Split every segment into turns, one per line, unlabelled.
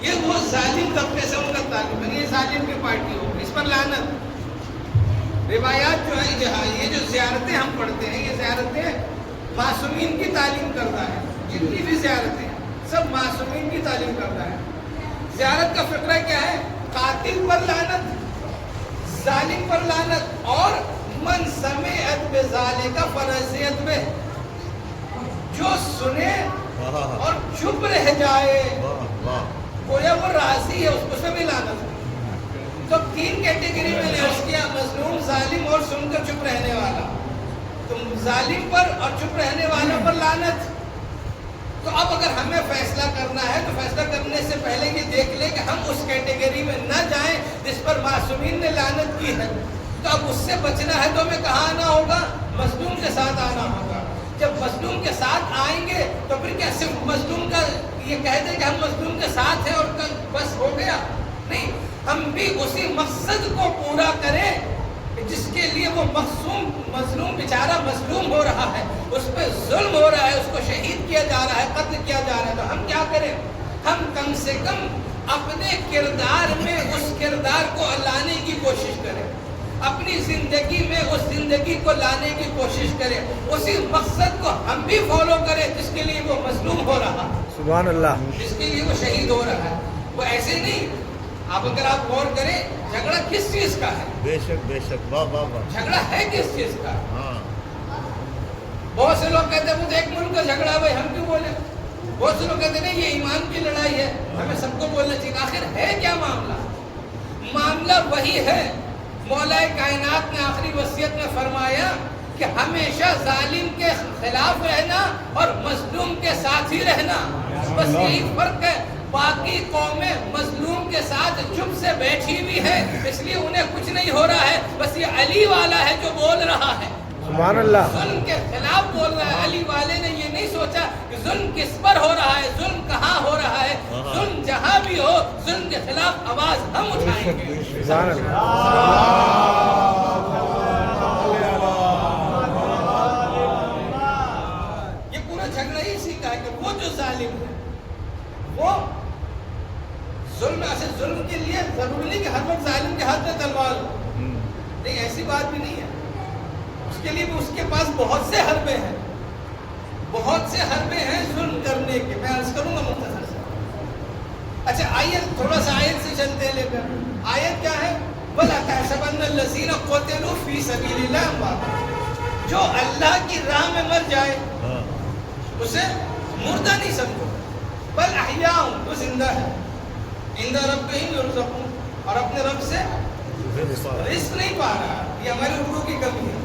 یہ وہ ظالم طبقے سے ان کا تعلق ہے، یہ ظالم کی پارٹی ہو، اس پر لعنت۔ روایات جو ہے یہ جو زیارتیں ہم پڑھتے ہیں، یہ زیارتیں معصومین کی تعلیم کرتا ہے، جتنی بھی زیارتیں سب معصومین کی تعلیم کرتا ہے۔ زیارت کا فقرہ کیا ہے؟ قاتل پر لعنت، ظالم پر لعنت، اور من سمعت بذالک فرضیت میں، جو سنے اور چپ رہ جائے گویا وہ راضی ہے، اس سے بھی لعنت ہے۔ تو تین کیٹیگری میں نے عرض کیا، مظلوم، ظالم اور سن کر چپ رہنے والا۔ تو ظالم پر اور چپ رہنے والوں پر لعنت۔ تو اب اگر ہمیں فیصلہ کرنا ہے تو فیصلہ کرنے سے پہلے یہ دیکھ لیں کہ ہم اس کیٹیگری میں نہ جائیں جس پر معصومین نے لعنت کی ہے۔ تو اب اس سے بچنا ہے تو ہمیں کہاں آنا ہوگا؟ مظلوم کے ساتھ آنا ہوگا۔ جب مظلوم کے ساتھ آئیں گے تو پھر کیا صرف مظلوم کا یہ کہہ دیں کہ ہم مظلوم کے ساتھ ہیں اور کل بس ہو گیا؟ نہیں، ہم بھی اسی مقصد کو پورا کریں جس کے لیے وہ مظلوم بیچارہ مظلوم ہو رہا ہے، اس پہ ظلم ہو رہا ہے، اس کو شہید کیا جا رہا ہے، قتل کیا جا رہا ہے۔ تو ہم کیا کریں؟ ہم کم سے کم اپنے کردار میں اس کردار کو لانے کی کوشش کریں، اپنی زندگی میں اس زندگی کو لانے کی کوشش کریں، اسی مقصد کو ہم بھی فالو کریں جس کے لیے وہ مظلوم ہو رہا ہے،
سبحان اللہ،
جس کے لیے وہ شہید ہو رہا ہے۔ وہ ایسے نہیں، اب اگر آپ غور کریں جھگڑا کس چیز کا ہے؟
بے شک، واہ واہ واہ،
جھگڑا ہے کس چیز کا؟
ہاں،
بہت سے لوگ کہتے ہیں مجھے ایک ملک کا جھگڑا ہے بھائی ہم کیوں بولیں؟ بہت سے لوگ کہتے ہیں یہ ایمان کی لڑائی ہے، ہمیں سب کو بولنا چاہیے۔ آخر ہے کیا معاملہ؟ معاملہ وہی ہے، مولا کائنات نے آخری وصیت میں فرمایا کہ ہمیشہ ظالم کے خلاف رہنا اور مظلوم کے ساتھ ہی رہنا، بس یہی فرق ہے۔ باقی قومیں مظلوم کے ساتھ چپ سے بیٹھی بھی ہے، اس لیے انہیں کچھ نہیں ہو رہا ہے، بس یہ علی والا ہے جو بول رہا ہے،
سبحان اللہ،
ظلم کے خلاف بول رہا ہے۔ علی والے نے یہ نہیں سوچا کہ ظلم کس پر ہو رہا ہے، ظلم کہاں ہو رہا ہے، ظلم جہاں بھی ہو ظلم کے خلاف آواز ہم اٹھائیں گے۔
سبحان اللہ،
یہ پورا جھگڑا ہی اسی کا ہے کہ وہ جو ظالم ہے وہ ظلم کے لیے ضروری نہیں کہ ہر وقت ظالم کے ہاتھ میں تلوار ہو، نہیں، ایسی بات بھی نہیں ہے۔ اس کے لیے بھی اس کے پاس بہت سے حربے ہیں، بہت سے حربے ہیں ظلم کرنے کے۔ میں عرض کروں گا مختصر سے۔ اچھا آئیے تھوڑا سا آیت سے چلتے ہیں، لے کر آیت کیا ہے؟ وَلَا تَحْسَبَنَّ الَّذِينَ قُتِلُوا فِي سَبِيلِ اللَّهِ أَمْوَاتًا، جو اللہ کی راہ میں مر جائے اسے مردہ نہیں سمجھو، بل احیاء، وہ زندہ ہے، عند ربہم یرزقون، اور اپنے رب سے رزق نہیں پا رہا۔ یہ ہماری اردو کی کمی ہے۔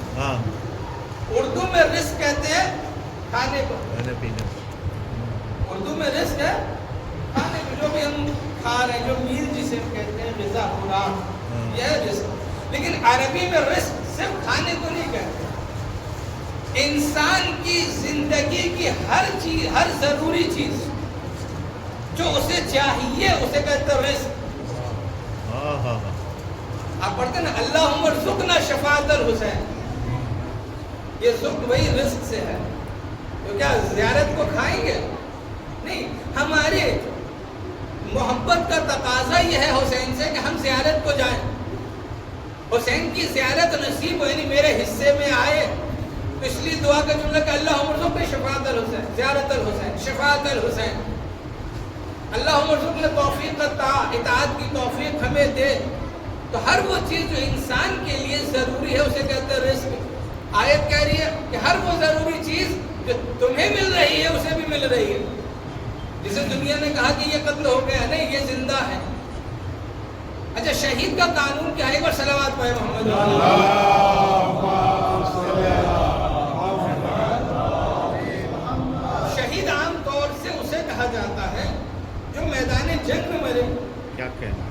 اردو میں رزق کہتے ہیں کھانے کو، اردو میں رزق ہے کھانے کو، جو بھی ہم کھا رہے ہیں، جو میل جسے ہم کہتے ہیں، غذا، خوراک، یہ ہے رزق۔ لیکن عربی میں رزق صرف کھانے کو نہیں کہتے، انسان کی زندگی کی ہر چیز، ہر ضروری چیز جو اسے چاہیے اسے کہتے ہیں رزق۔ آپ پڑھتے ہیں نا اللہم ارزقنا شفاعت الحسین، یہ ذکر وہی رزق سے ہے۔ تو کیا زیارت کو کھائیں گے؟ نہیں، ہمارے محبت کا تقاضا یہ ہے حسین سے کہ ہم زیارت کو جائیں، حسین کی زیارت نصیب ہو، یعنی میرے حصے میں آئے، تو اس لیے دعا کا جملہ کہ اللہم ارزقنا شفاعت الحسین، زیارت الحسین، شفاعت الحسین۔ اللہم ارزقنا توفیق اطاعت کی توفیق ہمیں دے۔ تو ہر وہ چیز جو انسان کے لیے ضروری ہے اسے کہتے ہیں رزق۔ آیت کہہ رہی ہے کہ ہر وہ ضروری چیز جو تمہیں مل رہی ہے اسے بھی مل رہی ہے۔ جسے دنیا نے کہا کہ یہ قتل ہو گیا، نہیں، یہ زندہ ہے۔ اچھا شہید کا قانون کیا ہے؟ ایک بار صلوات پڑھیں محمد۔ شہید عام طور سے اسے کہا جاتا ہے جو میدان جنگ میں مرے۔
کیا کہنا؟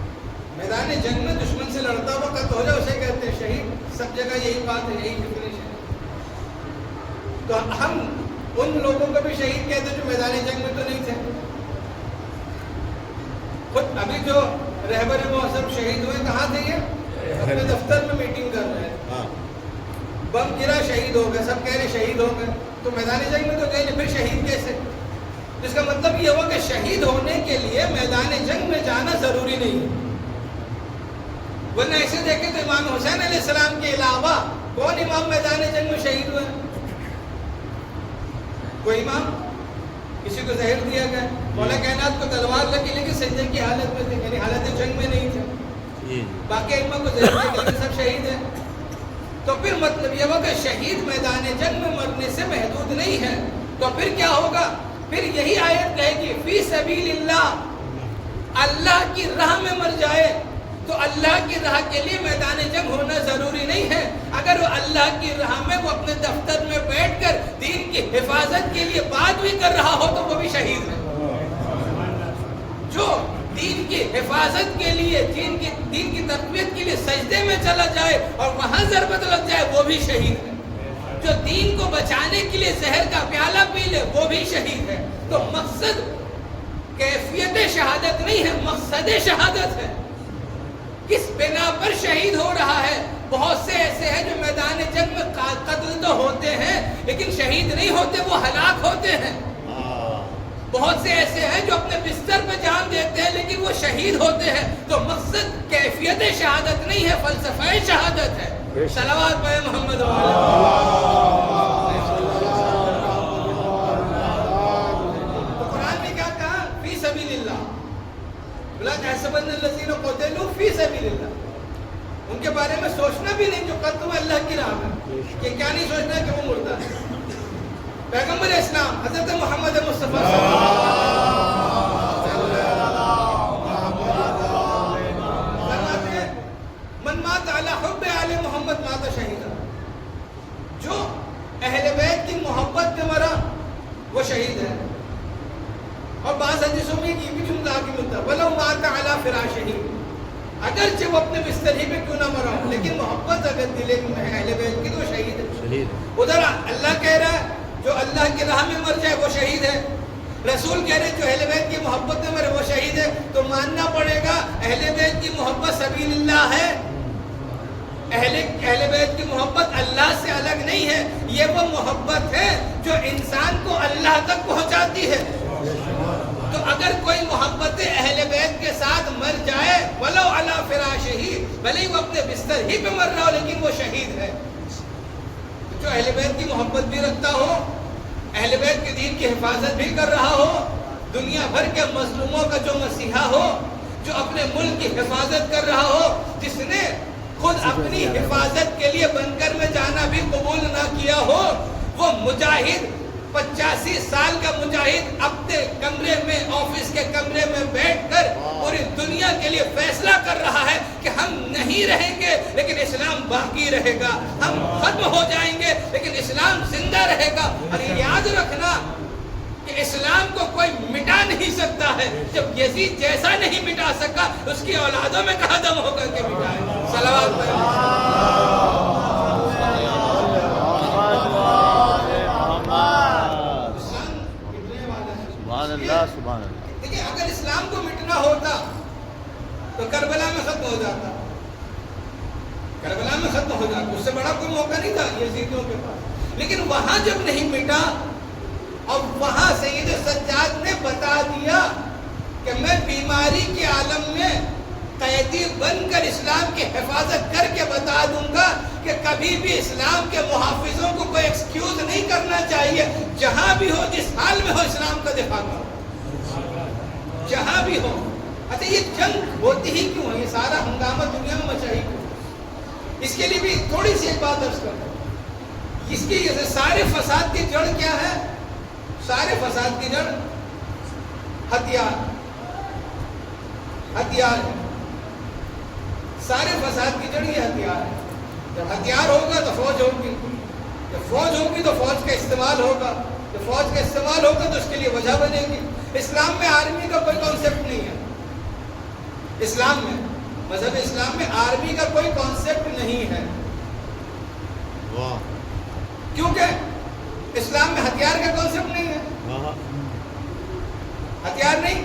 میدان جنگ میں دشمن سے لڑتا ہوا قتل ہو جائے اسے کہتے ہیں شہید۔ سب جگہ یہی بات ہے، یہی ڈیفینیشن ہے۔ تو ہم ان لوگوں کو بھی شہید کہتے ہیں جو میدان جنگ میں تو نہیں تھے۔ خود ابھی جو رہبر معظم شہید ہوئے کہاں تھے؟ یہ اپنے دفتر میں میٹنگ کر رہے ہیں، بم گرا شہید ہو گئے، سب کہہ رہے شہید ہو گئے، تو میدان جنگ میں تو گئے نہیں، پھر شہید کیسے؟ جس کا مطلب یہ ہوا کہ شہید ہونے کے لیے میدان جنگ میں جانا ضروری نہیں ہے. ورنہ ایسے دیکھیں تو امام حسین علیہ السلام کے علاوہ کون امام میدان جنگ میں شہید ہوئے؟ کوئی امام؟ کسی کو زہر دیا گیا. مولا کائنات کو تلوار لگی لیکن سجدے کی حالت میں تھے، یعنی حالت جنگ میں نہیں تھے. باقی ائمہ کو زہر دیا لیکن سب شہید ہیں. تو پھر مطلب یہ ہوا کہ شہید میدان جنگ میں مرنے سے محدود نہیں ہے. تو پھر کیا ہوگا؟ پھر یہی آیت کہے گی فی سبیل اللہ، اللہ کی راہ میں مر جائے تو اللہ کی راہ کے لیے میدان جنگ ہونا ضروری نہیں ہے. اگر وہ اللہ کی راہ میں وہ اپنے دفتر میں بیٹھ کر دین کی حفاظت کے لیے بات بھی کر رہا ہو تو وہ بھی شہید ہے. جو دین کی حفاظت کے لیے دین کی تقویت کے لیے سجدے میں چلا جائے اور وہاں ضربت لگ جائے وہ بھی شہید ہے. جو دین کو بچانے کے لیے زہر کا پیالہ پی لے وہ بھی شہید ہے. تو مقصد کیفیت شہادت نہیں ہے، مقصد شہادت ہے. کس بنا پر شہید ہو رہا ہے؟ بہت سے ایسے ہیں جو میدان جنگ میں قتل تو ہوتے ہیں لیکن شہید نہیں ہوتے، وہ ہلاک ہوتے ہیں. بہت سے ایسے ہیں جو اپنے بستر پہ جان دیتے ہیں لیکن وہ شہید ہوتے ہیں. تو مقصد کیفیت شہادت نہیں ہے، فلسفہ شہادت ہے. صلوات پڑھیں محمد تو قرآن نے کیا کہا؟ فی سبیل اللہ. بلا تحسبن الذین قتلوا فی سبیل اللہ. ان کے بارے میں سوچنا بھی نہیں جو قتل ہوئے اللہ کی راہ میں. کہ کیا نہیں سوچنا کہ وہ مردہ ہے. پیغمبر اسلام حضرت محمد مصطفیٰ صلی اللہ علیہ وسلم فرماتے ہیں من مات علی حب آل محمد مات شہیدا. جو اہل بیت کی محبت میں مرا وہ شہید ہے. اور بعض حدیثوں میں یہ بھی جملہ آگے ملتا ہے وَلَوْ مَاتَ عَلَى فِرَاشِهِ، اگرچہ وہ اپنے بستر ہی پہ کیوں نہ مرا ہو لیکن محبت اگر دل میں ہے اہل بیت کی تو وہ شہید ہے. ادھر اللہ کہہ رہا ہے جو اللہ کی راہ میں مر جائے وہ شہید ہے. رسول کہہ رہے جو اہل بیت کی محبت میں مرے وہ شہید ہے. تو ماننا پڑے گا اہل بیت کی محبت سبیل اللہ ہے. اہل بیت کی محبت اللہ سے الگ نہیں ہے. یہ وہ محبت ہے جو انسان کو اللہ تک پہنچاتی ہے. تو اگر کوئی محبت اہل بیت کے ساتھ مر جائے ولو علی فراشہ، بھلے ہی وہ اپنے بستر ہی پہ مر رہا ہو لیکن وہ شہید ہے. جو اہل بیت کی محبت بھی رکھتا ہو، اہل بیت کے دین کی حفاظت بھی کر رہا ہو، دنیا بھر کے مظلوموں کا جو مسیحا ہو، جو اپنے ملک کی حفاظت کر رہا ہو، جس نے خود اپنی حفاظت کے لیے بنکر میں جانا بھی قبول نہ کیا ہو، وہ مجاہد 85 سال کا مجاہد اپنے کمرے میں آفس کے کمرے میں بیٹھ کر پوری دنیا کے لیے فیصلہ کر رہا ہے کہ ہم نہیں رہیں گے لیکن اسلام باقی رہے گا. ہم ختم ہو جائیں گے لیکن اسلام زندہ رہے گا. اور یہ یاد رکھنا کہ اسلام کو کوئی مٹا نہیں سکتا ہے. جب یزید جیسا نہیں مٹا سکا اس کی اولادوں میں کہاں دم ہو کر کے مٹائے. صلوات پڑھیں.
سبحان اللہ.
دیکھیں اگر اسلام کو مٹنا ہوتا تو کربلا میں ختم ہو جاتا. کربلا میں ختم ہو جاتا. اس سے بڑا کوئی موقع نہیں تھا یزیدیوں کے پاس. لیکن وہاں جب نہیں مٹا اور وہاں سید سجاد نے بتا دیا کہ میں بیماری کے عالم میں قیدی بن کر اسلام کی حفاظت کر کے بتا دوں گا کہ کبھی بھی اسلام کے محافظوں کو کوئی ایکسکیوز نہیں کرنا چاہیے. جہاں بھی ہو جس حال میں ہو اسلام کا دفاع کرو. جہاں بھی ہو. اچھا یہ جنگ ہوتی ہی کیوں ہے؟ یہ سارا ہنگامہ دنیا میں مچا ہی کیوں؟ اس کے لیے بھی تھوڑی سی ایک بات عرض کرتا ہوں. اس کی سارے فساد کی جڑ کیا ہے؟ سارے فساد کی جڑ ہتھیار ہے. سارے فساد کی جڑ یہ ہتھیار ہے. جب ہتھیار ہوگا تو فوج ہوگی. جب فوج ہوگی تو فوج کا استعمال ہوگا. جب فوج کا استعمال ہوگا تو اس کے لیے وجہ بنے گی. اسلام میں آرمی کا کوئی کانسیپٹ نہیں ہے. اسلام میں مذہب اسلام میں آرمی کا کوئی کانسیپٹ نہیں ہے. کیونکہ اسلام میں ہتھیار کا کانسیپٹ نہیں ہے. ہتھیار نہیں،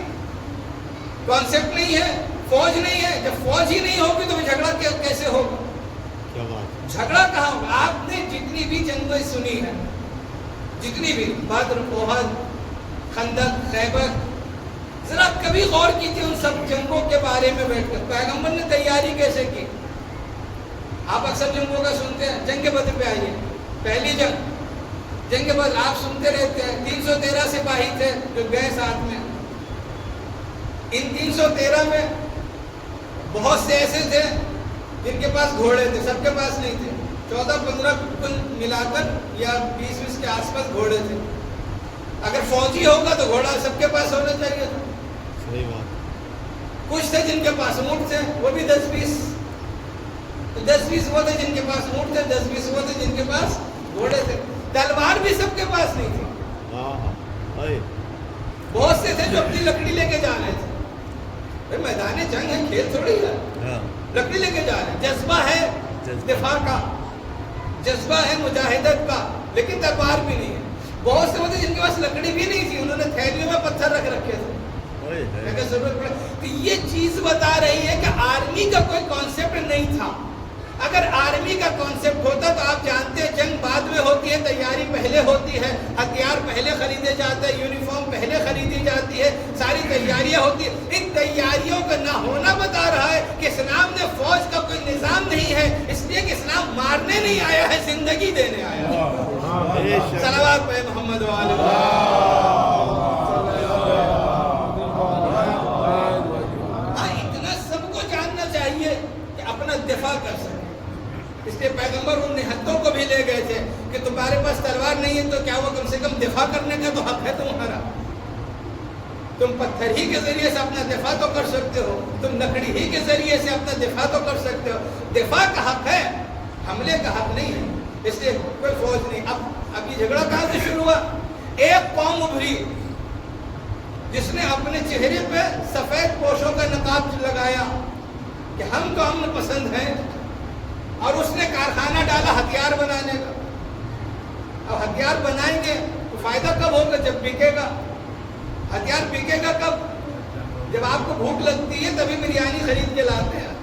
کانسیپٹ نہیں ہے، فوج نہیں ہے. جب فوج ہی نہیں ہوگی تو جھگڑا کیسے ہوگا؟ جھگڑا کہاں ہوگا؟ آپ نے جتنی بھی جنگیں سنی ہیں، جتنی بھی بدر، احد، خندق، خیبر، ذرا کبھی غور کیجیے ان سب جنگوں کے بارے میں بیٹھ کر پیغمبر نے تیاری کیسے کی. آپ اکثر جنگوں کا سنتے ہیں. جنگ بدر پہ آئیے. پہلی جنگ بدر آپ سنتے رہتے ہیں. 313 سپاہی تھے جو گئے ساتھ میں. ان 313 میں بہت سے ایسے تھے جن کے پاس گھوڑے تھے، سب کے پاس نہیں تھے. 14-15 کل ملا کر یا 20 کے آس پاس گھوڑے تھے. اگر فوجی ہوگا تو گھوڑا سب کے پاس ہونا چاہیے تھا.
صحیح بات.
کچھ تھے جن کے پاس اونٹ تھے، وہ بھی 10-20. 10-20 وہ تھے جن کے پاس اونٹ تھے، 10-20 وہ تھے جن کے پاس گھوڑے تھے. تلوار بھی سب کے پاس نہیں تھی. بہت سے تھے جو اپنی لکڑی لے کے جا رہے تھے. میدان جنگ ہے، کھیل تھوڑی ہے. لکڑی لے کے جا رہے ہیں. جذبہ ہے دفاع کا، جذبہ ہے مجاہدت کا، لیکن تلوار بھی نہیں ہے. بہت سے ہوتے جن کے پاس لکڑی بھی نہیں تھی، انہوں نے تھیلیوں میں پتھر رکھ رکھے تھے. ضرورت پڑے تو یہ چیز بتا رہی ہے کہ آرمی کا کوئی کانسیپٹ نہیں تھا. اگر آرمی کا کانسیپٹ ہوتا تو آپ جانتے ہیں جنگ بعد میں ہوتی ہے، تیاری پہلے ہوتی ہے، ہتھیار پہلے خریدے جاتے ہیں، یونیفارم پہلے خریدی جاتی ہے، ساری تیاریاں ہوتی ہیں. ان تیاریوں کا نہ ہونا بتا رہا ہے کہ اسلام نے فوج کا کوئی نظام نہیں ہے، اس لیے کہ اسلام مارنے نہیں آیا ہے، زندگی دینے آیا ہے. صلوات پہ محمد اتنا سب کو جاننا چاہیے کہ اپنا دفاع کر سکے. اس لیے پیغمبر ان نہتوں کو بھی لے گئے تھے کہ تمہارے پاس تلوار نہیں ہے تو کیا وہ کم سے کم دفاع کرنے کا تو حق ہے تمہارا. تم پتھر ہی کے ذریعے سے اپنا دفاع تو کر سکتے ہو، تم لکڑی ہی کے ذریعے سے اپنا دفاع تو کر سکتے ہو. دفاع کا حق ہے، حملے کا حق نہیں ہے. اس لیے کوئی فوج نہیں. اب یہ جھگڑا کہاں سے شروع ہوا؟ ایک قوم ابھری جس نے اپنے چہرے پہ سفید پوشوں کا نقاب لگایا کہ ہم تو امن پسند ہیں، اور اس نے کارخانہ ڈالا ہتھیار بنانے کا. اب ہتھیار بنائیں گے تو فائدہ کب ہوگا؟ جب بکے گا. ہتھیار بکے گا کب؟ جب آپ کو بھوک لگتی ہے تبھی بریانی خرید کے لاتے ہیں.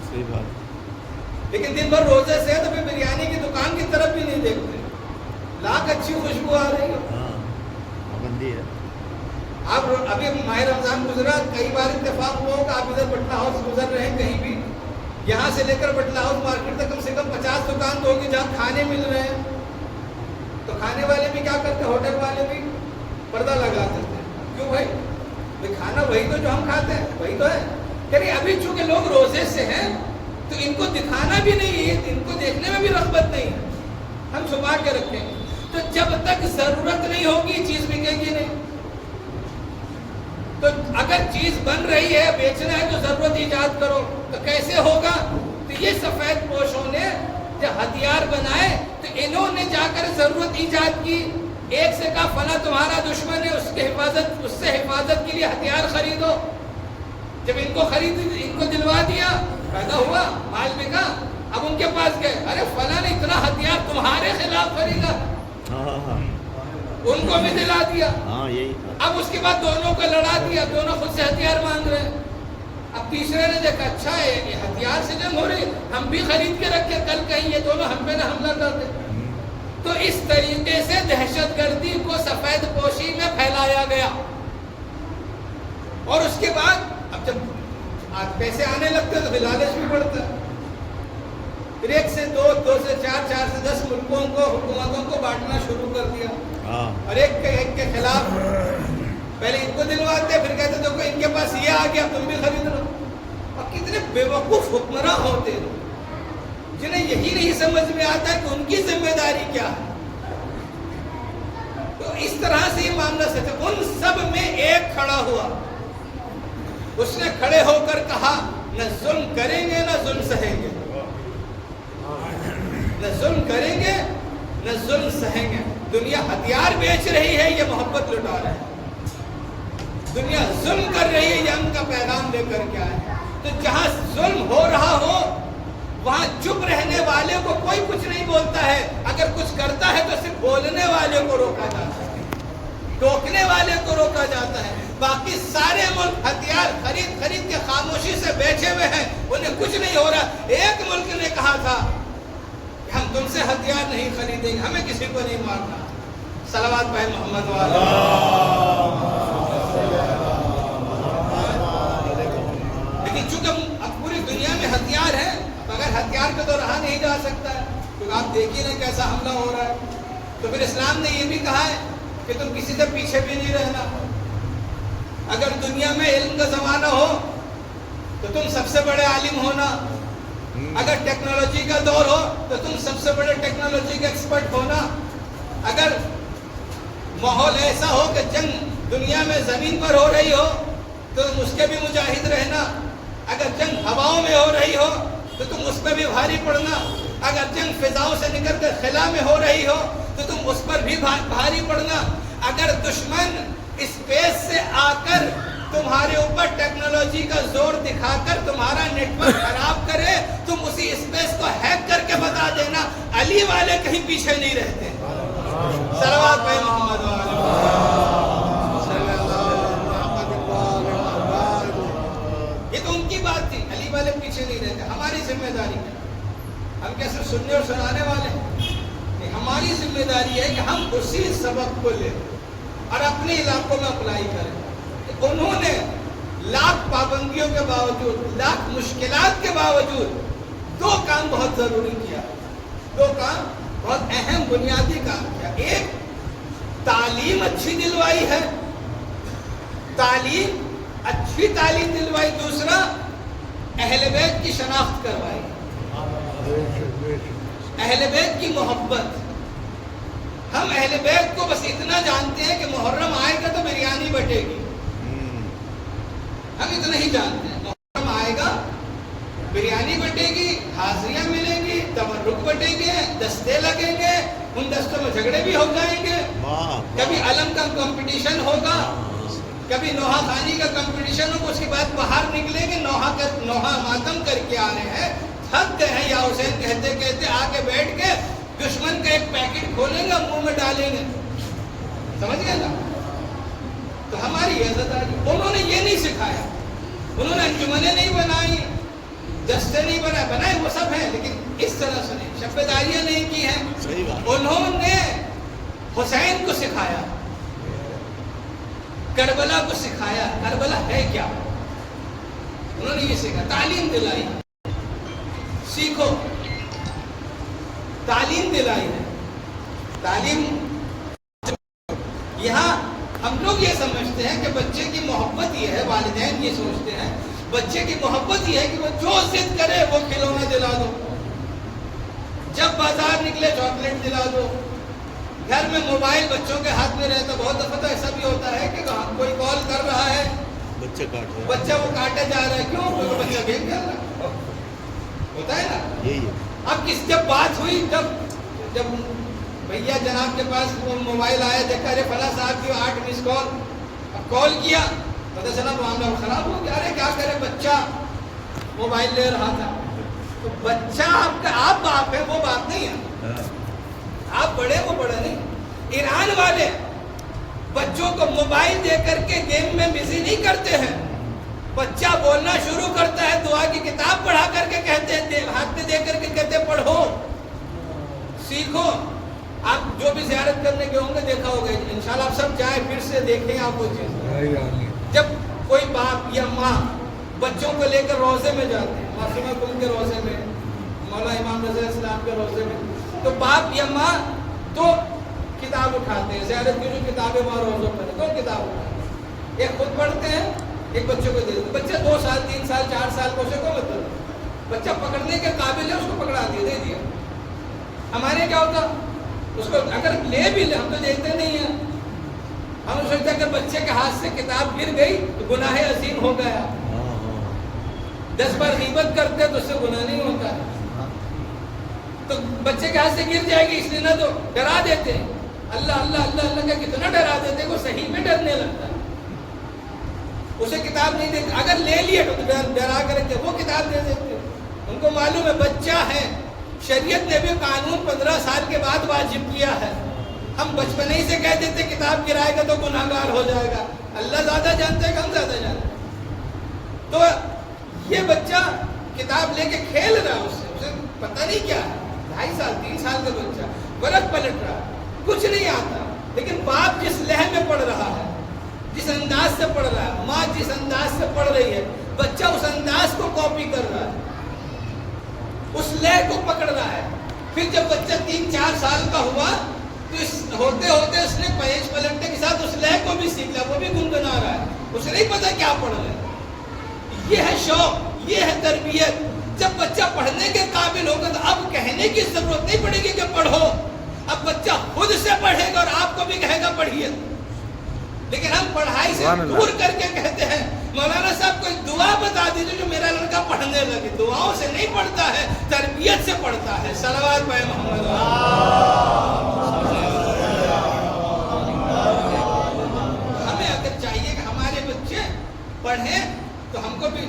صحیح بات.
لیکن دن بھر روزے سے تو پھر بریانی کی دکان کی طرف بھی نہیں دیکھتے. لاکھ اچھی خوشبو آ رہی ہے.
پابندی ہے.
آپ ابھی ماہ رمضان گزرا، کئی بار اتفاق ہوا ہوگا آپ ادھر بٹلہ ہاؤس گزر رہے ہیں کہیں بھی، یہاں سے لے کر بٹلہ ہاؤس مارکیٹ تک کم سے کم 50 دکان تو ہوگی جہاں کھانے مل رہے ہیں. تو کھانے والے بھی کیا کرتے ہیں؟ ہوٹل والے بھی پردہ لگا دیتے ہیں. کیوں بھائی؟ کھانا وہی تو جو ہم کھاتے ہیں وہی تو ہے. یعنی ابھی چونکہ لوگ روزے سے ہیں تو ان کو دکھانا بھی نہیں ہے، ان کو دیکھنے میں بھی رغبت نہیں ہے، ہم چھپا کے رکھیں گے. تو جب تک ضرورت نہیں ہوگی چیز بکے گی نہیں. تو اگر چیز بن رہی ہے، بیچنا ہے تو ضرورت ایجاد کرو. تو کیسے ہوگا؟ تو یہ سفید پوشوں نے جب ہتھیار بنائے تو انہوں نے جا کر ضرورت ایجاد کی. ایک سے کہا فلاں تمہارا دشمن ہے، اس سے حفاظت کے لیے ہتھیار خریدو. جب ان کو ان کو دلوا دیا، پیدا ہوا، مال بکا. اب ان کے پاس گئے، ارے فلاں نے اتنا ہتھیار تمہارے خلاف خریدا، ان کو بھی دلا دیا. اب اس کے بعد دونوں کو لڑا دیا، دونوں خود سے ہتھیار مانگ رہے ہیں. اب تیسرے نے دیکھا اچھا ہے یہ ہتھیار سے جنگ ہو رہی، ہم بھی خرید کے رکھے، کل کہیں یہ دونوں ہم پہ نہ حملہ کر دیں. تو اس طریقے سے دہشت گردی کو سفید پوشی میں پھیلایا گیا. اور اس کے بعد اب جب پیسے آنے لگتے تو لالچ بھی بڑھتا. پھر 1 سے 2، 2 سے 4، 4 سے 10 ملکوں کو، حکومتوں کو بانٹنا شروع کر دیا. اور ایک کے خلاف پہلے ان کو دلواتے، پھر کہتے دیکھو ان کے پاس یہ آ گیا تم بھی خرید لو. اور کتنے بیوقوف حکمراں ہوتے ہیں جنہیں یہی نہیں سمجھ میں آتا ہے کہ ان کی ذمہ داری کیا ہے. تو اس طرح سے یہ معاملہ سچ ہے. ان سب میں ایک کھڑا ہوا، اس نے کھڑے ہو کر کہا نہ ظلم کریں گے نہ ظلم سہیں گے، نہ ظلم کریں گے نہ ظلم سہیں گے. دنیا ہتھیار بیچ رہی ہے، یہ محبت لٹا رہے ہیں. دنیا ظلم کر رہی ہے، یہ ہم کا پیغام لے کر کے آئے. تو جہاں ظلم ہو رہا ہو وہاں چپ رہنے والے کو کوئی کچھ نہیں بولتا ہے. اگر کچھ کرتا ہے تو صرف بولنے والے کو روکا جاتا ہے، ٹوکنے والے کو روکا جاتا ہے. باقی سارے ملک ہتھیار خرید کے خاموشی سے بیٹھے ہوئے ہیں، انہیں کچھ نہیں ہو رہا. ایک ملک نے کہا تھا کہ ہم تم سے ہتھیار نہیں خریدیں گے، ہمیں کسی کو نہیں مارنا. صلوات پہ محمد والا. لیکن چونکہ اب پوری دنیا میں ہتھیار ہے، اگر ہتھیار پہ تو رہا نہیں جا سکتا ہے، کیونکہ آپ دیکھیے نا کیسا حملہ ہو رہا ہے. تو پھر اسلام نے یہ بھی کہا ہے کہ تم کسی سے پیچھے بھی نہیں رہنا. اگر دنیا میں علم کا زمانہ ہو تو تم سب سے بڑے عالم ہونا، اگر ٹیکنالوجی کا دور ہو تو تم سب سے بڑے ٹیکنالوجی کا ایکسپرٹ ہونا، اگر ماحول ایسا ہو کہ جنگ دنیا میں زمین پر ہو رہی ہو تو تم اس کے بھی مجاہد رہنا، اگر جنگ ہواؤں میں ہو رہی ہو تو تم اس پہ بھی بھاری پڑنا، اگر جنگ فضاؤں سے نکل کر خلا میں ہو رہی ہو تو تم اس پر بھی بھاری پڑنا، اگر دشمن اسپیس سے آ کر تمہارے اوپر ٹیکنالوجی کا زور دکھا کر تمہارا نیٹ ورک خراب کرے، تم اسی اسپیس کو ہیک کر کے بتا دینا علی والے کہیں پیچھے نہیں رہتے. صلوات پہ محمد یہ تو ان کی بات تھی، علی والے پیچھے نہیں رہتے. ہماری ذمہ داری ہے، ہم کیا صرف سننے اور سنانے والے ہیں؟ ہماری ذمہ داری ہے کہ ہم اسی سبق کو لیں اور اپنے علاقوں میں اپلائی کریں. انہوں نے لاکھ پابندیوں کے باوجود، لاکھ مشکلات کے باوجود دو کام بہت ضروری کیا، دو کام بہت اہم بنیادی کام کیا. ایک تعلیم اچھی دلوائی ہے، تعلیم اچھی تعلیم دلوائی. دوسرا اہل بیت کی شناخت کروائی، اہل بیت کی محبت. ہم اہل بیت کو بس اتنا جانتے ہیں کہ محرم آئے گا تو بریانی بٹے گی، ہم اتنا ہی جانتے ہیں. محرم آئے گا بریانی بٹے گی، حاضریاں ملیں گی، تبرک بٹے گے، دستے لگیں گے، ان دستوں میں جھگڑے بھی ہو جائیں گے، کبھی علم کا کمپٹیشن ہوگا، کبھی نوحہ خانی کا کمپٹیشن ہوگا. اس کے بعد باہر نکلیں گے، نوحہ ماتم کر کے آ رہے ہیں، تھک گئے ہیں یا حسین کہتے کہتے آ کے بیٹھ کے دشمن کا ایک پیکٹ کھولیں گے، منہ میں ڈالیں گے. سمجھ گئے نا؟ تو ہماری عزت آئی. انہوں نے یہ نہیں سکھایا، انہوں نے انجمنیں نہیں بنائی، دستے نہیں بنائے وہ سب ہیں، لیکن اس طرح سے نہیں، شبداریاں نہیں کی ہیں. انہوں نے حسین کو سکھایا، کربلا کو سکھایا. کربلا ہے کیا؟ انہوں نے یہ سکھایا، تعلیم دلائی. سیکھو، تعلیم دلائی ہے. تعلیم یہاں ہم لوگ یہ سمجھتے ہیں کہ بچے کی محبت یہ ہے، والدین یہ سوچتے ہیں بچے کی محبت یہ ہے کہ وہ جو ضد کرے وہ کھلونا دلا دو، جب بازار نکلے چاکلیٹ دلا دو. گھر میں موبائل بچوں کے ہاتھ میں رہتا. بہت دفعہ تو ایسا بھی ہوتا ہے کہ کوئی کال کر رہا ہے، بچہ وہ کاٹے جا رہا ہے. کیوں؟ کیونکہ بچہ گیم کھیل رہا ہے. ہوتا ہے نا یہی ہے. اب جب بات ہوئی، جب بھیا جناب کے پاس وہ موبائل آیا، دیکھا ارے فلاں صاحب کی 8 مس کال. اب کال کیا، پتہ چلا معاملہ خراب ہو گیا. ارے کیا کرے، بچہ موبائل لے رہا تھا. تو بچہ آپ باپ ہے، وہ باپ نہیں ہے. آپ بڑے، وہ بڑا نہیں. ایران والے بچوں کو موبائل دے کر کے گیم میں بزی نہیں کرتے ہیں. بچہ بولنا شروع کرتا ہے، دعا کی کتاب پڑھا کر کے کہتے ہیں، ہاتھ میں دے کر کے کہتے ہیں پڑھو، سیکھو. آپ جو بھی زیارت کرنے کے ہوں گے دیکھا ہوگا، انشاءاللہ آپ سب جائیں پھر سے دیکھیں آپ وہ چیز. جب کوئی باپ یا ماں بچوں کو لے کر روزے میں جاتے ہیں، معصومہ کل کے روزے میں، مولا امام رضا اسلام کے روزے میں، تو باپ یا ماں دو کتاب اٹھاتے ہیں. زیارت کی جو کتابیں وہاں روزوں پر دو کتاب اٹھاتے ہیں، ایک خود پڑھتے ہیں، ایک بچوں کو دے دیتے. بچہ 2 سال 3 سال 4 سال کو اسے کو مطلب بچہ پکڑنے کے قابل ہے، اس کو پکڑا دیا، دے دیا. ہمارے کیا ہوتا، اس کو اگر لے بھی لے، ہم تو دیتے نہیں ہیں. ہم سوچتے ہیں کہ بچے کے ہاتھ سے کتاب گر گئی تو گناہ عظیم ہو گیا. 10 بار غیبت کرتے تو اس سے گناہ نہیں ہوتا ہے. تو بچے کے ہاتھ سے گر جائے گی اس لیے نہ تو ڈرا دیتے ہیں. اللہ اللہ اللہ اللہ کا کتنا ڈرا دیتے ہیں، وہ صحیح میں ڈرنے لگتا ہے. اسے کتاب نہیں دیتے، اگر لے لیے تو ڈرا کر کے وہ کتاب دے دیتے. ان کو معلوم ہے بچہ ہے. شریعت نے بھی قانون 15 سال کے بعد واجب کیا ہے. ہم بچپن ہی سے کہہ دیتے کتاب گرائے گا تو گناہ گار ہو جائے گا. اللہ زیادہ جانتے ہیں کہ ہم زیادہ جانتے ہیں. تو یہ بچہ کتاب لے کے کھیل رہا ہے، اسے پتہ نہیں کیا ہے. 2.5 سال 3 سال کا بچہ غلط پلٹ رہا، کچھ نہیں آتا. لیکن باپ جس لہر میں پڑھ رہا ہے، جس انداز سے پڑھ رہا ہے، ماں جس انداز سے پڑھ رہی ہے، بچہ اس انداز کو کاپی کر رہا ہے، اس لہر کو پکڑ رہا ہے. پھر جب بچہ 3-4 سال کا ہوا تو ہوتے ہوتے اس نے پیج پلٹنے کے ساتھ اس لہر کو بھی سیکھ لیا، وہ بھی گنگنا رہا ہے، اسے نہیں پتا کیا پڑھ رہا ہے. یہ ہے شوق، یہ ہے تربیت. جب بچہ پڑھنے کے قابل ہوگا تو اب کہنے کی ضرورت نہیں پڑے گی کہ پڑھو، اب بچہ خود سے پڑھے گا اور آپ کو بھی کہے گا پڑھیے. لیکن ہم پڑھائی سے دور کر کے کہتے ہیں مولانا صاحب کوئی دعا بتا دیجیے جو میرا لڑکا پڑھنے لگے. دعاؤں سے نہیں پڑھتا ہے، تربیت سے پڑھتا ہے. صلوات پہ محمد. ہمیں اگر چاہیے کہ ہمارے بچے پڑھیں تو ہم کو بھی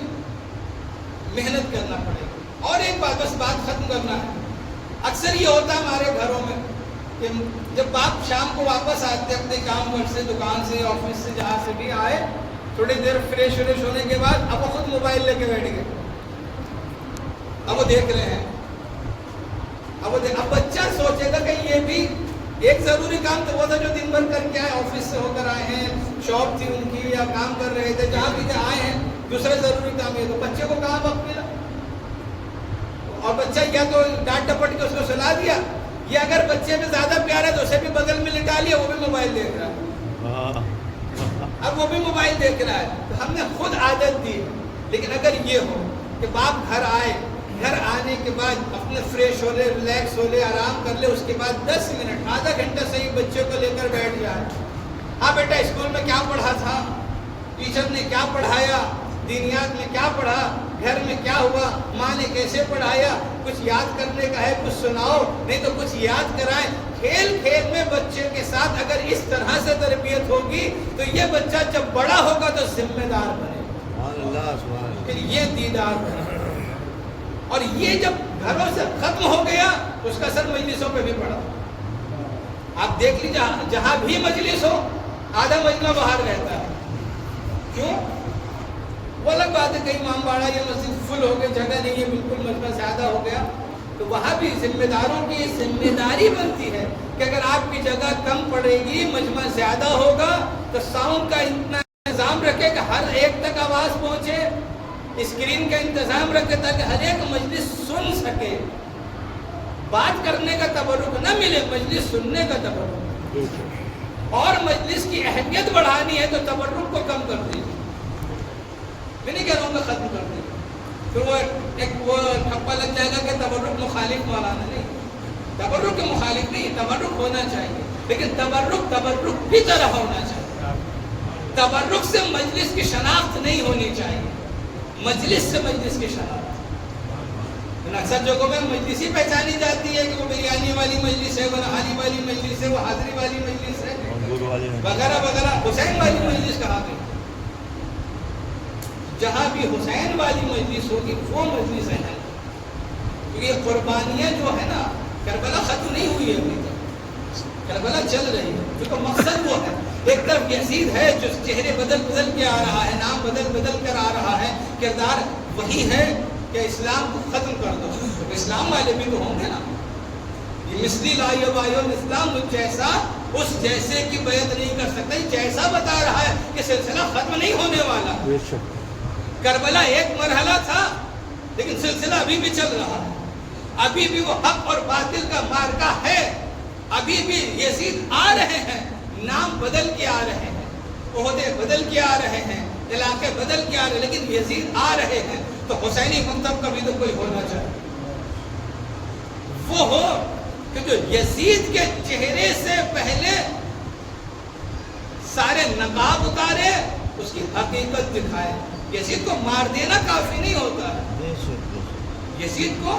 محنت کرنا پڑے گا. اور ایک بات، بس بات ختم کرنا ہے. اکثر یہ ہوتا ہے ہمارے گھروں میں کہ جب باپ شام کو واپس آتے اپنے کام پر سے، دکان سے، آفس سے، جہاں سے بھی آئے، تھوڑی دیر فریش ہونے کے بعد اب وہ خود موبائل لے کے بیٹھ گئے. اب وہ دیکھ رہے ہیں. اب بچہ سوچے گا کہ یہ بھی ایک ضروری کام تو وہ تھا جو دن بھر کر کے آئے، آفس سے ہو کر آئے ہیں، شاپ تھی ان کی یا کام کر رہے تھے، جہاں بھی آئے ہیں دوسرا ضروری کام یہ. تو بچے کو کہاں وقت ملا؟ اور بچہ یا تو ڈانٹ ڈپٹ کے اس کو سلا دیا، یا اگر بچے میں زیادہ پیار ہے تو اسے بھی بغل میں لٹا لیا، وہ بھی موبائل دیکھ رہا ہے. اب وہ بھی موبائل دیکھ رہا ہے. تو ہم نے خود عادت دی. لیکن اگر یہ ہو کہ باپ گھر آئے، گھر آنے کے بعد اپنے فریش ہو لے، ریلیکس ہو لے، آرام کر لے، اس کے بعد 10 منٹ آدھا گھنٹہ صحیح بچے کو لے کر بیٹھ جائے. ہاں بیٹا اسکول میں کیا پڑھا تھا، ٹیچر نے کیا پڑھایا، دینیات میں کیا پڑھا، گھر میں کیا ہوا، ماں نے کیسے پڑھایا، کچھ یاد کرنے کا ہے کچھ سناؤ، نہیں تو کچھ یاد کرائیں. کھیل کھیل میں بچے کے ساتھ اگر اس طرح سے تربیت ہوگی تو یہ بچہ جب بڑا ہوگا تو ذمہ دار بنے گا، پھر یہ دیدار بنے گا. اور یہ جب گھروں سے ختم ہو گیا اس کا اثر مجلسوں پہ بھی پڑا. آپ دیکھ لیجیے جہاں بھی مجلس ہو آدھا مجمع باہر رہتا ہے. کیوں؟ وہ الگ بات ہے کہیں امام باڑہ یا مسجد فل ہو گئی، جگہ نہیں ہے، بالکل مجمع زیادہ ہو گیا، تو وہاں بھی ذمہ داروں کی ذمہ داری بنتی ہے کہ اگر آپ کی جگہ کم پڑے گی، مجمع زیادہ ہوگا تو ساؤنڈ کا اتنا انتظام رکھے کہ ہر ایک تک آواز پہنچے، اسکرین کا انتظام رکھے تاکہ ہر ایک مجلس سن سکے. بات کرنے کا تبرک نہ ملے، مجلس سننے کا تبرک. اور مجلس کی اہمیت بڑھانی ہے تو تبرک کو کم کر دیجیے. میں نہیں کہہ رہا ہوں کہ ختم کر دیں، پھر وہ ٹھپا لگ جائے گا کہ تبرک مخالف مولانا. نہیں، تبرک کے مخالف نہیں، تبرک ہونا چاہیے، لیکن تبرک کی طرح ہونا چاہیے. تبرک سے مجلس کی شناخت نہیں ہونی چاہیے، مجلس سے مجلس کی شناخت. اکثر جگہوں میں مجلس ہی پہچانی جاتی ہے کہ وہ بریانی والی مجلس ہے، وہ نہاری والی مجلس ہے، وہ حاضری والی مجلس ہے وغیرہ وغیرہ. حسین والی مجلس کہاں گئی؟ جہاں بھی حسین والی مجلس ہوگی وہ مجلس ہے. کیونکہ یہ قربانیاں جو ہے نا، کربلا ختم نہیں ہوئی ہے ابھی تک، کربلا چل رہی ہے. کیونکہ مقصد وہ ہے، ایک طرف یزید ہے جو چہرے بدل کے آ رہا ہے، نام بدل کر آ رہا ہے، کردار وہی ہے کہ اسلام کو ختم کر دو. تو اسلام والے بھی تو ہوں گے نا. یہ مثلی لا یبایون اسلام جیسا اس جیسے کی بیعت نہیں کر سکتا. یہ جیسا بتا رہا ہے کہ سلسلہ ختم نہیں ہونے والا. کربلا ایک مرحلہ تھا لیکن سلسلہ ابھی بھی چل رہا ہے. ابھی بھی وہ حق اور باطل کا مارکا ہے. ابھی بھی یزید آ رہے ہیں، نام بدل کے آ رہے ہیں، عہدے بدل کے آ رہے ہیں، علاقے بدل کے آ رہے ہیں، لیکن یزید آ رہے ہیں. تو حسینی مکتب کا بھی تو کوئی ہونا چاہیے. وہ ہو کہ جو یزید کے چہرے سے پہلے سارے نقاب اتارے، اس کی حقیقت دکھائے. یزید کو مار دینا کافی نہیں ہوتا ہے. یزید کو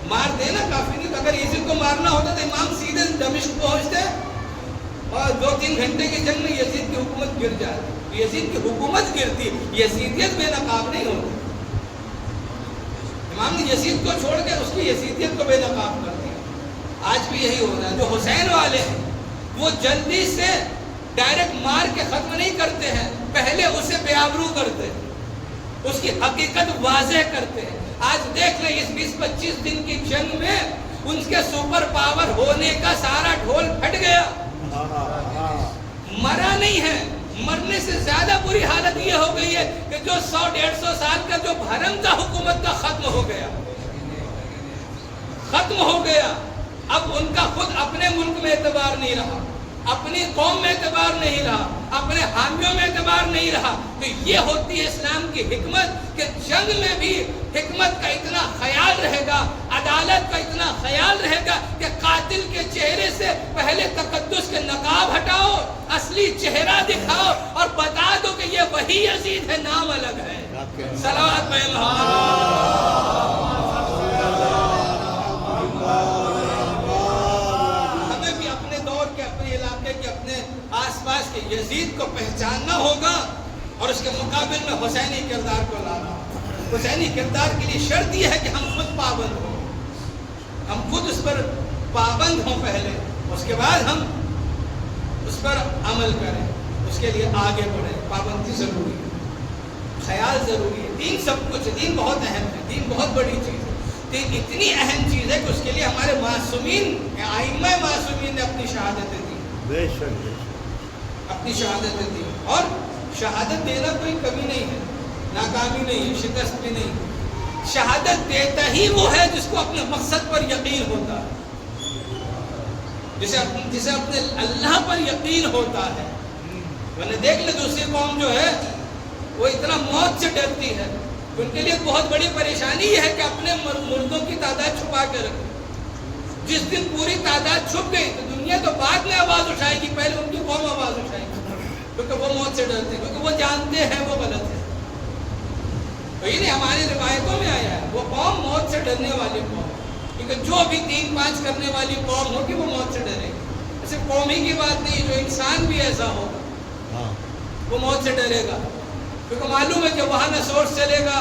مار دینا کافی نہیں ہوتا. اگر یزید کو مارنا ہوتا تو امام سیدھے دمشق پہنچتے اور 2-3 گھنٹے کی جنگ میں یزید کی حکومت گر جاتی. یزید کی حکومت گرتی، یزیدیت بے نقاب نہیں ہوتی. امام نے یزید کو چھوڑ کے اس کی یزیدیت کو بے نقاب کر دیا. آج بھی یہی ہو رہا ہے. جو حسین والے ہیں وہ جلدی سے ڈائریکٹ مار کے ختم نہیں کرتے ہیں، پہلے اسے بے آبرو کرتے ہیں، اس کی حقیقت واضح کرتے ہیں. آج دیکھ لیں اس 20-25 دن کی جنگ میں ان کے سپر پاور ہونے کا سارا ڈھول پھٹ گیا. مرا نہیں ہے، مرنے سے زیادہ بری حالت یہ ہو گئی ہے کہ جو 100-150 سال کا جو بھرم تھا حکومت کا ختم ہو گیا، ختم ہو گیا۔ اب ان کا خود اپنے ملک میں اعتبار نہیں رہا، اپنی قوم میں اعتبار نہیں رہا، اپنے حامیوں میں اعتبار نہیں رہا۔ تو یہ ہوتی ہے اسلام کی حکمت کہ جنگ میں بھی حکمت کا اتنا خیال رہے گا، عدالت کا اتنا خیال رہے گا کہ قاتل کے چہرے سے پہلے تقدس کے نقاب ہٹاؤ، اصلی چہرہ دکھاؤ اور بتا دو کہ یہ وہی یزید ہے، نام الگ ہے۔ صلوات پہ یزید کو پہچاننا ہوگا اور اس کے مقابل میں حسینی کردار کو لانا۔ حسینی کردار کے لیے شرط یہ ہے کہ ہم خود پابند ہوں، ہم خود اس پر پابند ہوں پہلے، اس کے بعد ہم اس پر عمل کریں، اس کے لیے آگے بڑھیں۔ پابندی ضروری ہے، خیال ضروری ہے۔ دین سب کچھ، دین بہت اہم ہے، دین بہت بڑی چیز ہے، دین اتنی اہم چیز ہے کہ اس کے لیے ہمارے معصومین، ائمہ معصومین نے اپنی شہادتیں دی،
بے شک
اپنی شہادتیں دی۔ اور شہادت دینا کوئی کمی نہیں ہے، ناکامی نہیں ہے، شکست بھی نہیں۔ شہادت دیتا ہی وہ ہے جس کو اپنے مقصد پر یقین ہوتا ہے، جسے اپنے اللہ پر یقین ہوتا ہے۔ ورنہ دیکھ لیں دوسری قوم جو ہے وہ اتنا موت سے ڈرتی ہے، ان کے لیے بہت بڑی پریشانی یہ ہے کہ اپنے مردوں کی تعداد چھپا کے رکھیں۔ جس دن پوری تعداد چھپ گئی تو دنیا تو بعد میں آواز اٹھائے گی، پہلے ان کی قوم آواز اٹھائے گی، کیونکہ وہ موت سے ڈرتے ہیں، کیونکہ وہ جانتے ہیں وہ غلط ہے۔ تو یہ نہیں ہماری روایتوں میں آیا ہے، وہ قوم موت سے ڈرنے والی قوم، کیونکہ جو بھی 3-5 کرنے والی قوم ہوگی وہ موت سے ڈرے گی۔ صرف قوم ہی کی بات نہیں، جو انسان بھی ایسا ہوگا وہ موت سے ڈرے گا، کیونکہ معلوم ہے کہ وہاں نہ سورس چلے گا،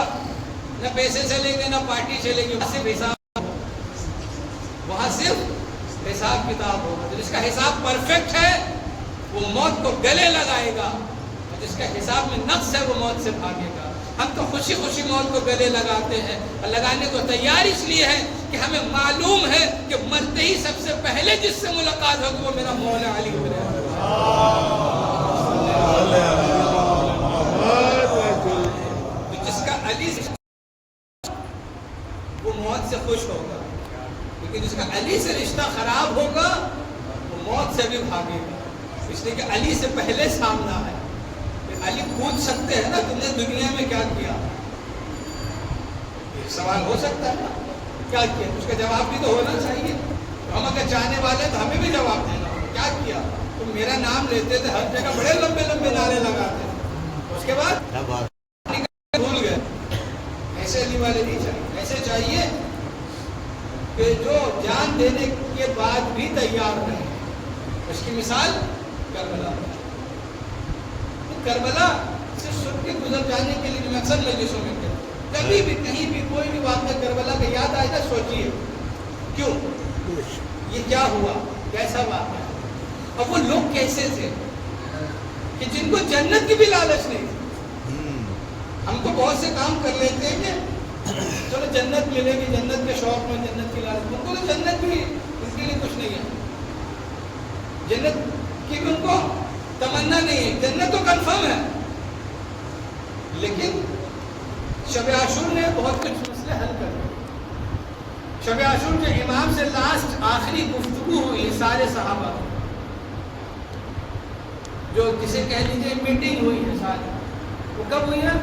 نہ پیسے چلیں گے، نہ پارٹی چلے گی، وہاں صرف حساب کتاب ہوگا۔ جس کا حساب پرفیکٹ ہے وہ موت کو گلے لگائے گا، اور جس کا حساب میں نقص ہے وہ موت سے بھاگے گا۔ ہم تو خوشی خوشی موت کو گلے لگاتے ہیں، اور لگانے کو تیار اس لیے ہے کہ ہمیں معلوم ہے کہ مرتے ہی سب سے پہلے جس سے ملاقات ہوگی وہ میرا مولا علی ہے۔ جس کا علی سے وہ موت سے خوش ہوگا، لیکن جس کا علی سے رشتہ خراب ہوگا وہ موت سے بھی بھاگے گا، اس لیے کہ علی سے پہلے سامنا ہے۔ علی پوچھ سکتے ہیں نا تم نے دنیا میں کیا کیا، سوال ہو سکتا ہے نا کیا کیا، اس کا جواب بھی تو ہونا چاہیے۔ ہم اگر چاہنے والے تو ہمیں بھی جواب دینا ہوگا، کیا کیا تم میرا نام لیتے تھے، ہر جگہ بڑے لمبے لمبے نعرے لگاتے تھے، اس کے بعد بھول گئے۔ ایسے علی والے نہیں چاہیے، ایسے چاہیے کہ جو جان دینے کے بعد بھی تیار رہے۔ اس کی مثال کربلا، کربلا سے سن کے گزر جانے کے لیے میں اکثر مجلسوں میں کہتا ہوں، کبھی بھی کہیں بھی کوئی بھی واقعہ کربلا کا یاد آئے گا سوچیے کیوں، یہ کیا ہوا، کیسا واقعہ ہے، اور وہ لوگ کیسے تھے کہ جن کو جنت کی بھی لالچ نہیں تھی۔ ہم کو بہت سے کام کر لیتے ہیں کہ چلو جنت ملے گی، جنت کے شوق میں جنت کی لالچ، ان کو تو جنت بھی ان کے لیے کچھ نہیں ہے، جنت کی بھی ان کو تمنا نہیں ہے، جنت تو کنفرم ہے۔ لیکن شب عاشور نے بہت کچھ مسئلے حل کر دیے۔ شب عاشور کے امام سے لاسٹ آخری گفتگو ہوئی سارے صحابہ، جو جسے کہہ لیجیے میٹنگ ہوئی ہے ساری، وہ کب ہوئی ہے؟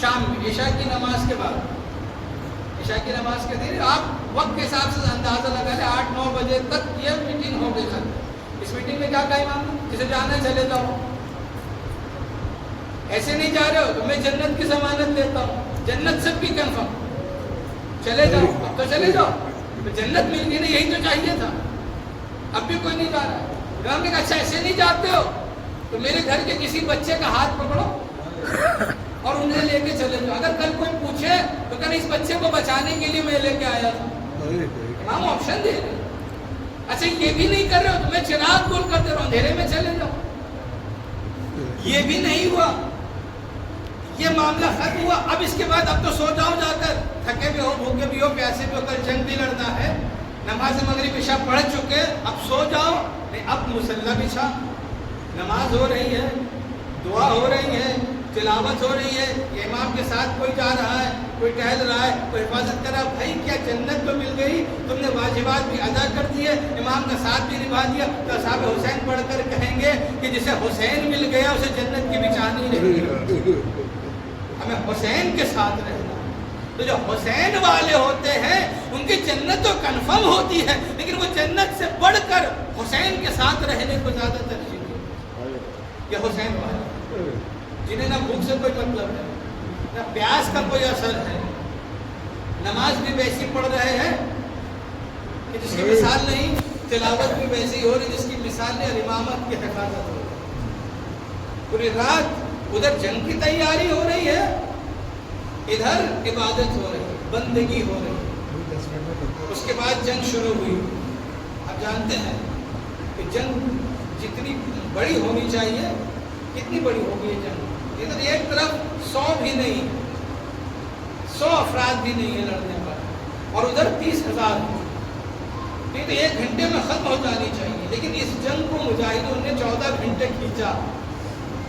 شام میں، عشاء کی نماز کے بعد، عشاء کی نماز کے دن آپ وقت کے حساب سے اندازہ لگا لیں 8-9 بجے تک یہ میٹنگ ہو گئی ختم۔ اس میٹنگ میں کیا کہا امام نے؟ جسے جانا ہے چلے جاؤ، ایسے نہیں جا رہے ہو تو میں جنت کی ضمانت دیتا ہوں، جنت سب کی کنفرم، چلے جاؤ، اب تو چلے جاؤ، تو جنت مل گئی نا، یہی تو چاہیے تھا، اب بھی کوئی نہیں جا رہا ہے۔ امام نے کہا اچھا ایسے نہیں جاتے ہو تو میرے گھر کے کسی بچے کا ہاتھ پکڑو اور انہیں لے کے چلے جاؤ، اگر کل کوئی پوچھے تو کہنا اس بچے کو بچانے کے لیے میں لے کے آیا تھا۔ امام آپشن دے رہے، اچھا یہ بھی نہیں کر رہے ہو تو میں چراغ گول کر دے رہا ہوں، اندھیرے میں چلے جاؤ، یہ بھی نہیں ہوا، یہ معاملہ ختم ہوا، اب اس کے بعد اب تو سو جاؤ جا کر، تھکے بھی ہو، بھوکے بھی ہو، پیاسے بھی ہو کر، جنگ بھی لڑنا ہے، نماز مغرب عشاء پڑھ چکے، اب سو جاؤ، نہیں اب مصلی بچھا، نماز ہو رہی ہے، دعا ہو رہی ہے، تلاوت ہو رہی ہے، یہ امام کے ساتھ کوئی جا رہا ہے، کوئی ٹہل رہا ہے، کوئی حفاظت کر رہا ہے، بھائی کیا جنت تو مل گئی، تم نے واجبات بھی ادا کر دیے، امام کا ساتھ بھی نبھا دیا، تو اصحاب حسین پڑھ کر کہیں گے کہ جسے حسین مل گیا اسے جنت کی بھی چاندنی نہیں، ہمیں حسین کے ساتھ رہنا۔ تو جو حسین والے ہوتے ہیں ان کی جنت تو کنفرم ہوتی ہے، لیکن وہ جنت سے بڑھ کر حسین کے ساتھ رہنے کو زیادہ ترجیح دیتے ہیں۔ یہ حسین والے جنہیں نہ بھوک سے کوئی مطلب ہے، نہ پیاس کا کوئی اثر ہے، نماز بھی ویسی پڑھ رہے ہیں کہ جس کی مثال نہیں، تلاوت بھی ویسی ہو رہی جس کی مثال نہیں، اور امامت کی حفاظت ہو رہی، پوری رات ادھر جنگ کی تیاری ہو رہی ہے، ادھر عبادت ہو رہی، بندگی ہو رہی۔ اس کے بعد جنگ شروع ہوئی۔ آپ جانتے ہیں کہ جنگ جتنی بڑی ہونی چاہیے کتنی بڑی ہوگی یہ جنگ، ادھر ایک طرف 100 بھی نہیں، 100 افراد بھی نہیں ہے لڑنے پر، اور ادھر 30,000، یہ تو 1 گھنٹے میں ختم ہو جانی چاہیے، لیکن اس جنگ کو مجاہدوں نے 14 گھنٹے کھینچا۔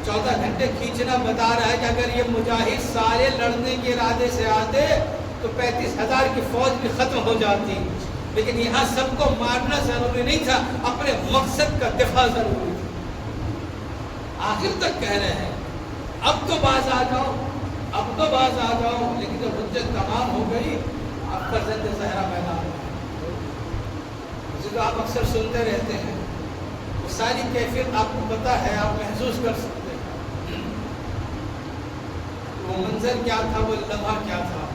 14 گھنٹے کھینچنا بتا رہا ہے کہ اگر یہ مجاہد سارے لڑنے کے ارادے سے آتے تو 35,000 کی فوج بھی ختم ہو جاتی، لیکن یہاں سب کو مارنا ضروری نہیں تھا، اپنے مقصد کا دفاع ضروری تھا۔ آخر تک کہہ رہے ہیں اب تو باز آ جاؤ، اب تو باز آ جاؤ، لیکن جب حجت تمام ہو گئی اب فرزند زہرا میدان میں، جسے تو آپ اکثر سنتے رہتے ہیں، وہ ساری کیفیت آپ کو پتہ ہے، آپ محسوس کر سکتے ہیں، وہ منظر کیا تھا، وہ لمحہ کیا تھا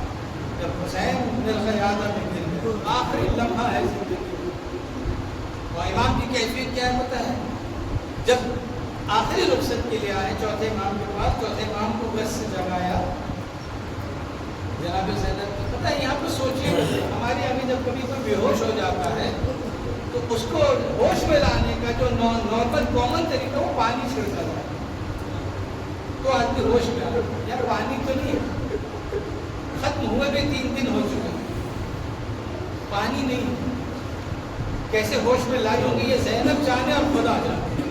جب حسین القیادہ میں گر گئے، آخری لمحہ ہے زندگی۔ اور امام کی کیفیت کیا ہے پتہ ہے، جب آخری رخصت کے لیے آئے چوتھے امام کے پاس، چوتھے امام کو بس سے جگایا، جناب زینب کو پتہ ہے، یہاں پہ سوچیے ہماری ابھی جب کبھی کوئی بے ہوش ہو جاتا ہے تو اس کو ہوش میں لانے کا جو نارمل کامن طریقہ وہ پانی چھڑکا ہے، تو آدمی ہوش میں آ رہا، یار پانی تو نہیں ہے، ختم ہوئے بھی 3 دن ہو چکے، پانی نہیں، کیسے ہوش میں لائی ہوگی، یہ زینب جانے اور خدا جانے۔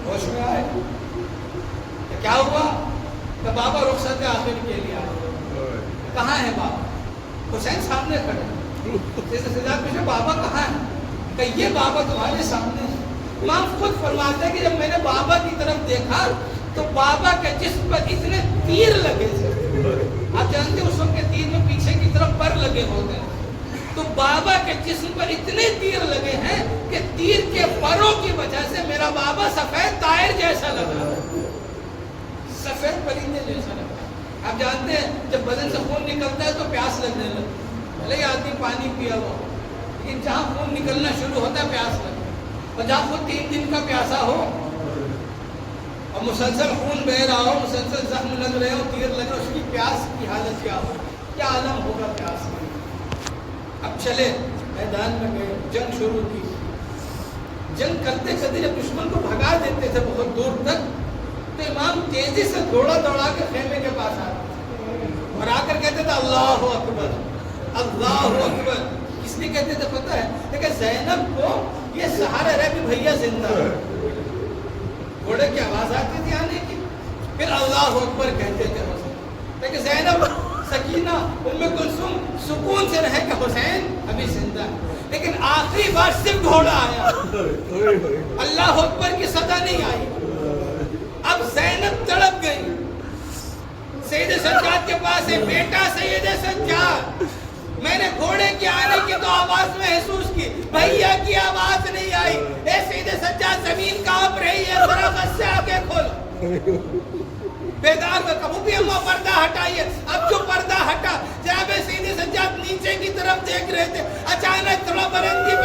ہوش میں آئے کہ کیا ہوا، کہ بابا رخصت آخر کے لیے آئے، کہاں ہے بابا، حسین سامنے کھڑے، سجاد پوچھے بابا کہاں ہے، کہ یہ بابا تمہارے سامنے ہے۔ امام خود فرماتے ہیں کہ جب میں نے بابا کی طرف دیکھا تو بابا کے جسم پر اتنے تیر لگے تھے، آپ جانتے ہیں اس وقت کے تیر میں پیچھے کی طرف پر لگے ہوتے ہیں، تو بابا کے جسم پر اتنے تیر لگے ہیں کہ تیر کے پروں کی وجہ سے میرا بابا سفید طائر جیسا لگ رہا ہے، سفید پرندے جیسا لگ رہا ہے۔ آپ جانتے ہیں جب بدن سے خون نکلتا ہے تو پیاس لگنے لگتی ہے، بھلے ہی آدمی پانی پیا ہوا، لیکن جہاں خون نکلنا شروع ہوتا ہے پیاس لگتی ہے، اور جہاں خود 3 دن کا پیاسا ہو اور مسلسل خون بہ رہا ہو، مسلسل زخم لگ رہے ہو، تیر لگ رہے ہو، اس کی پیاس کی حالت کیا ہو، کیا عالم ہوگا پیاس کی۔ اب چلے میدان میں گئے، جنگ شروع کی، جنگ کرتے کرتے جب دشمن کو بھگا دیتے تھے بہت دور تک تو امام تیزی سے دوڑا دوڑا کے خیمے کے پاس آتے تھے اور آ کر کہتے تھے اللہ اکبر، اللہ اکبر۔ اس لیے کہتے تھے پتہ ہے لیکن زینب کو یہ سہارا رہا کہ بھیا زندہ ہے، گھوڑے کی آواز آتی تھی آنے کی، پھر اللہ اکبر کہتے تھے حسین، لیکن زینب سکینہ ام کلثوم سکون سے رہے کہ حسین ابھی زندہ ہے، لیکن آخری بار صرف گھوڑا آیا، اللہ اکبر کی صدا نہیں آئی۔ اب زینب تڑپ گئی، سید سجاد کے پاس ہے، بیٹا سید سجاد، میں نے گھوڑے کے آنے کی تو آواز محسوس کی، بھیا کی آواز نہیں آئی، اے سید سجاد زمین کانپ رہی ہے، ذرا بس سے آگے کھولو۔ بیدار میں کہو بھی اماں پردہ ہٹائیے، اب جو پردہ ہٹا، جناب سید سجاد نیچے کی طرف دیکھ رہے تھے، اچانک تھوڑا برندی